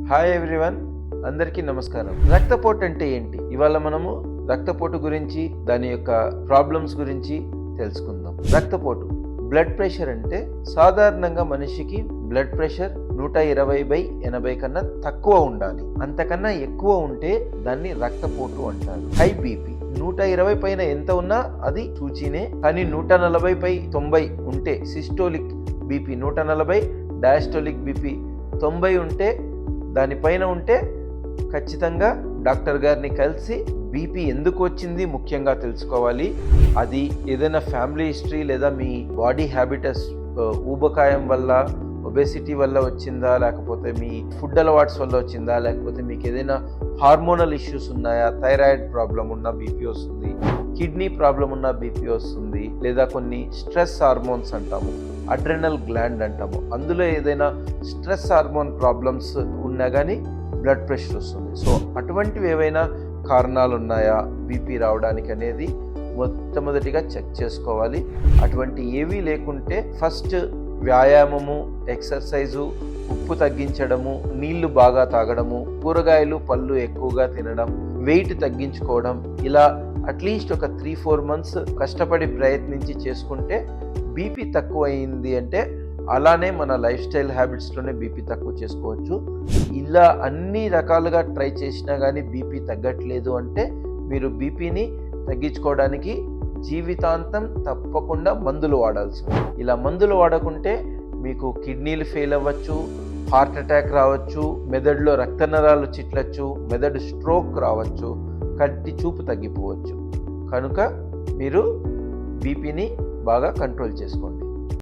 Hi everyone, అందరికీ నమస్కారం. రక్తపోటు అంటే ఏంటి? ఇవాళ మనము రక్తపోటు గురించి, దాని యొక్క ప్రాబ్లమ్స్ గురించి తెలుసుకుందాం. రక్తపోటు, బ్లడ్ ప్రెషర్ అంటే సాధారణంగా మనిషికి బ్లడ్ ప్రెషర్ 120/80 కన్నా తక్కువ ఉండాలి. అంతకన్నా ఎక్కువ ఉంటే దాన్ని రక్తపోటు అంటారు. హై బీపీ 120 పైన ఎంత ఉన్నా అది సూచీనే, కానీ 140/90 ఉంటే సిస్టోలిక్ బీపీ 140, డయాస్టోలిక్ బీపీ 90 ఉంటే, దానిపైన ఉంటే ఖచ్చితంగా డాక్టర్ గారిని కలిసి బీపీ ఎందుకు వచ్చింది ముఖ్యంగా తెలుసుకోవాలి. అది ఏదైనా ఫ్యామిలీ హిస్టరీ లేదా మీ బాడీ హ్యాబిటస్ ఊబకాయం వల్ల, ఒబేసిటీ వల్ల వచ్చిందా, లేకపోతే మీ ఫుడ్ అలవాట్స్ వల్ల వచ్చిందా, లేకపోతే మీకు ఏదైనా హార్మోనల్ ఇష్యూస్ ఉన్నాయా, థైరాయిడ్ ప్రాబ్లం ఉన్న బీపీ వస్తుంది, కిడ్నీ ప్రాబ్లం ఉన్న బీపీ వస్తుంది, లేదా కొన్ని స్ట్రెస్ హార్మోన్స్ అంటాము, అడ్రెనల్ గ్లాండ్ అంటాము, అందులో ఏదైనా స్ట్రెస్ హార్మోన్ ప్రాబ్లమ్స్ ఉన్నా కానీ బ్లడ్ ప్రెషర్ వస్తుంది. సో అటువంటివి ఏవైనా కారణాలు ఉన్నాయా బీపీ రావడానికి అనేది మొట్టమొదటిగా చెక్ చేసుకోవాలి. అటువంటి ఏవీ లేకుంటే ఫస్ట్ వ్యాయామము, ఎక్సర్సైజు, ఉప్పు తగ్గించడము, నీళ్లు బాగా తాగడము, కూరగాయలు పళ్ళు ఎక్కువగా తినడం, వెయిట్ తగ్గించుకోవడం, ఇలా అట్లీస్ట్ ఒక 3-4 మంత్స్ కష్టపడి ప్రయత్నించి చేసుకుంటే బీపీ తక్కువ అయింది అంటే అలానే మన లైఫ్ స్టైల్ హ్యాబిట్స్లోనే బీపీ తక్కువ చేసుకోవచ్చు. ఇలా అన్ని రకాలుగా ట్రై చేసినా కానీ బీపీ తగ్గట్లేదు అంటే మీరు బీపీని తగ్గించుకోవడానికి జీవితాంతం తప్పకుండా మందులు వాడాల్సి ఉంది. ఇలా మందులు వాడకుంటే మీకు కిడ్నీలు ఫెయిల్ అవ్వచ్చు, హార్ట్ అటాక్ రావచ్చు, మెదడులో రక్తనరాలు చిట్లచ్చు, మెదడు స్ట్రోక్ రావచ్చు, కంటి చూపు తగ్గిపోవచ్చు. కనుక మీరు బీపీని బాగా కంట్రోల్ చేసుకోండి.